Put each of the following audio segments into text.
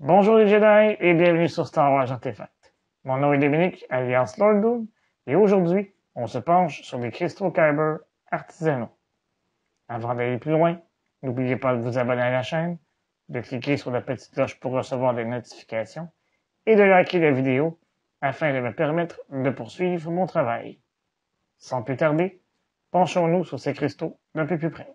Bonjour les Jedi et bienvenue sur Star Wars Artefact. Mon nom est Dominique, alias Lord Doom, et aujourd'hui, on se penche sur les cristaux Kyber artisanaux. Avant d'aller plus loin, n'oubliez pas de vous abonner à la chaîne, de cliquer sur la petite cloche pour recevoir des notifications et de liker la vidéo afin de me permettre de poursuivre mon travail. Sans plus tarder, penchons-nous sur ces cristaux d'un peu plus près.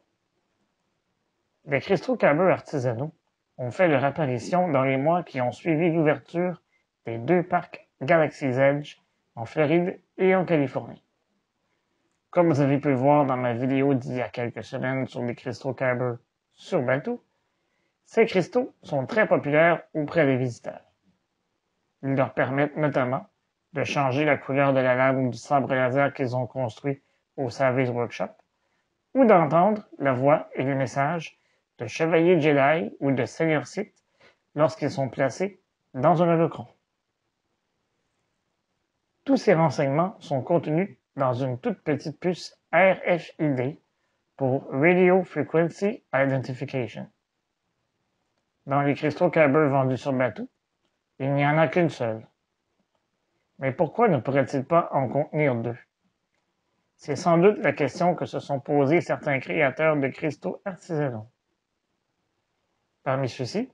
Les cristaux Kyber artisanaux ont fait leur apparition dans les mois qui ont suivi l'ouverture des deux parcs Galaxy's Edge en Floride et en Californie. Comme vous avez pu le voir dans ma vidéo d'il y a quelques semaines sur les cristaux Kyber sur Batuu, ces cristaux sont très populaires auprès des visiteurs. Ils leur permettent notamment de changer la couleur de la lame du sabre laser qu'ils ont construit au Savage Workshop, ou d'entendre la voix et les messages de chevaliers Jedi ou de seigneurs Sith lorsqu'ils sont placés dans un holocron. Tous ces renseignements sont contenus dans une toute petite puce RFID pour Radio Frequency Identification. Dans les cristaux Kyber vendus sur Batuu, il n'y en a qu'une seule. Mais pourquoi ne pourrait-il pas en contenir deux? C'est sans doute la question que se sont posées certains créateurs de cristaux artisanaux. Parmi ceux-ci,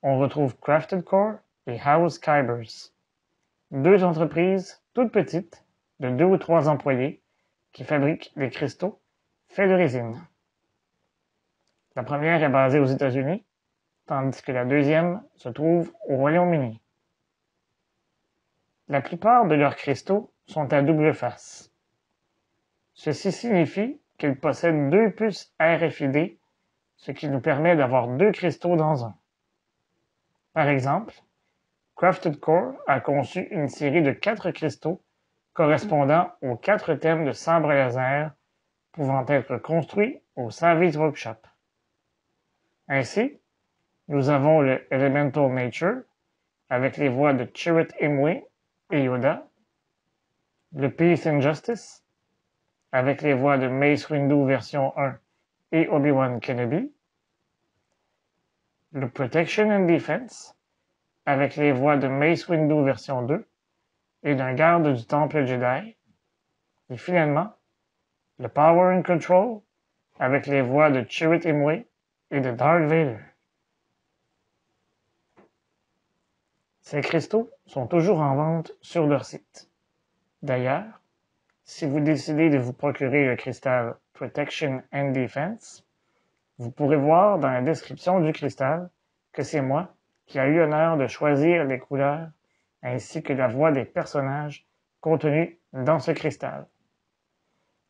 on retrouve Crafted Core et House Kybers, deux entreprises toutes petites de 2 ou 3 employés qui fabriquent des cristaux faits de résine. La première est basée aux États-Unis, tandis que la deuxième se trouve au Royaume-Uni. La plupart de leurs cristaux sont à double face. Ceci signifie qu'ils possèdent deux puces RFID, ce qui nous permet d'avoir deux cristaux dans un. Par exemple, Crafted Core a conçu une série de 4 cristaux correspondant aux 4 thèmes de sabre laser pouvant être construits au Savage Workshop. Ainsi, nous avons le Elemental Nature avec les voix de Chirrut Imwe et Yoda, le Peace and Justice avec les voix de Mace Windu version 1 et Obi-Wan Kenobi, le Protection and Defense avec les voix de Mace Windu version 2 et d'un garde du Temple Jedi, et finalement, le Power and Control avec les voix de Chirrut Imwe et de Darth Vader. Ces cristaux sont toujours en vente sur leur site. D'ailleurs, si vous décidez de vous procurer le cristal Protection and Defense, vous pourrez voir dans la description du cristal que c'est moi qui a eu l'honneur de choisir les couleurs ainsi que la voix des personnages contenus dans ce cristal.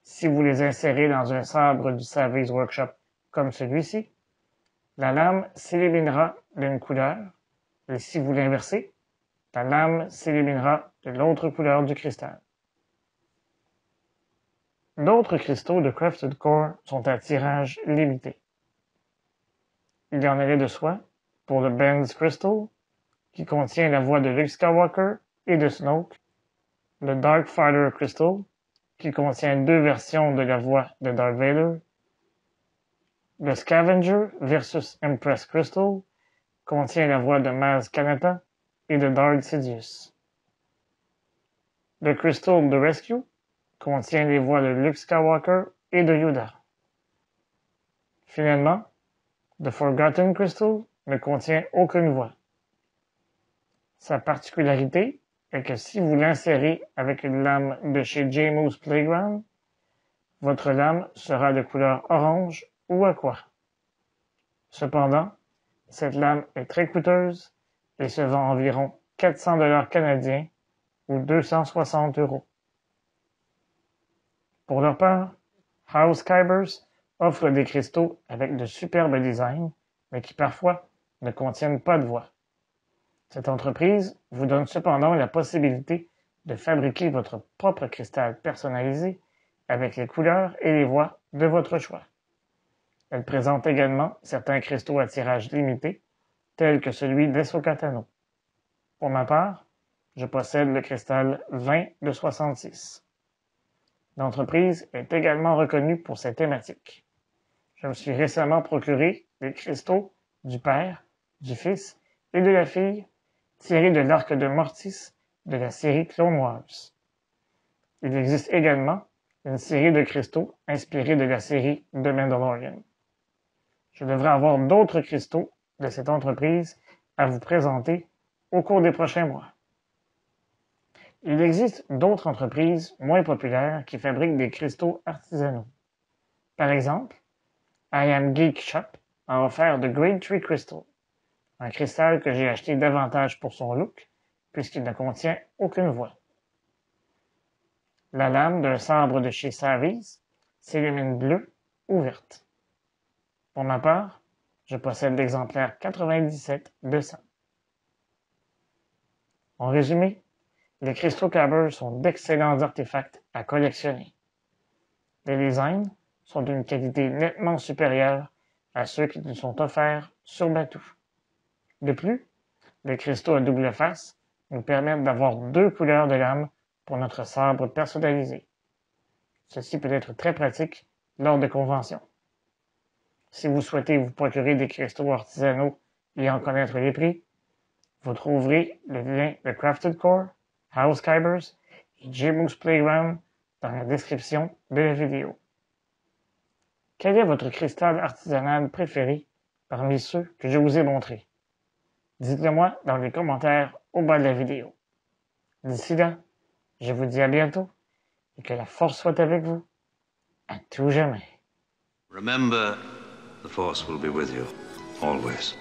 Si vous les insérez dans un sabre du Savage Workshop comme celui-ci, la lame s'illuminera d'une couleur, et si vous l'inversez, la lame s'illuminera de l'autre couleur du cristal. D'autres cristaux de Crafted Core sont à tirage limité. Il y en allait de soi pour le Ben's Crystal, qui contient la voix de Luke Skywalker et de Snoke, le Dark Fighter Crystal, qui contient 2 versions de la voix de Darth Vader, le Scavenger versus Empress Crystal contient la voix de Maz Kanata et de Darth Sidious. Le Crystal de Rescue contient les voix de Luke Skywalker et de Yoda. Finalement, The Forgotten Crystal ne contient aucune voix. Sa particularité est que si vous l'insérez avec une lame de chez Jamo's Playground, votre lame sera de couleur orange ou aqua. Cependant, cette lame est très coûteuse et se vend environ 400 $ canadiens ou 260 €. Pour leur part, House Kybers offre des cristaux avec de superbes designs, mais qui parfois ne contiennent pas de voix. Cette entreprise vous donne cependant la possibilité de fabriquer votre propre cristal personnalisé avec les couleurs et les voix de votre choix. Elle présente également certains cristaux à tirage limité, tels que celui d'Ahsoka Tano. Pour ma part, je possède le cristal 20 de 66. L'entreprise est également reconnue pour ses thématiques. Je me suis récemment procuré des cristaux du Père, du Fils et de la Fille tirés de l'arc de Mortis de la série Clone Wars. Il existe également une série de cristaux inspirés de la série The Mandalorian. Je devrais avoir d'autres cristaux de cette entreprise à vous présenter au cours des prochains mois. Il existe d'autres entreprises moins populaires qui fabriquent des cristaux artisanaux. Par exemple, I Am Geek Shop a offert The Great Tree Crystal, un cristal que j'ai acheté davantage pour son look, puisqu'il ne contient aucune voile. La lame d'un sabre de chez Savies s'illumine bleue ou verte. Pour ma part, je possède l'exemplaire 97 de ça. En résumé, les cristaux Kyber sont d'excellents artefacts à collectionner. Les designs sont d'une qualité nettement supérieure à ceux qui nous sont offerts sur Batuu. De plus, les cristaux à double face nous permettent d'avoir 2 couleurs de lame pour notre sabre personnalisé. Ceci peut être très pratique lors de conventions. Si vous souhaitez vous procurer des cristaux artisanaux et en connaître les prix, vous trouverez le lien de Crafted Core, House Kybers et J-Moose Playground dans la description de la vidéo. Quel est votre cristal artisanal préféré parmi ceux que je vous ai montrés? Dites-le moi dans les commentaires au bas de la vidéo. D'ici là, je vous dis à bientôt et que la force soit avec vous à tout jamais. Remember, the Force will be with you, always.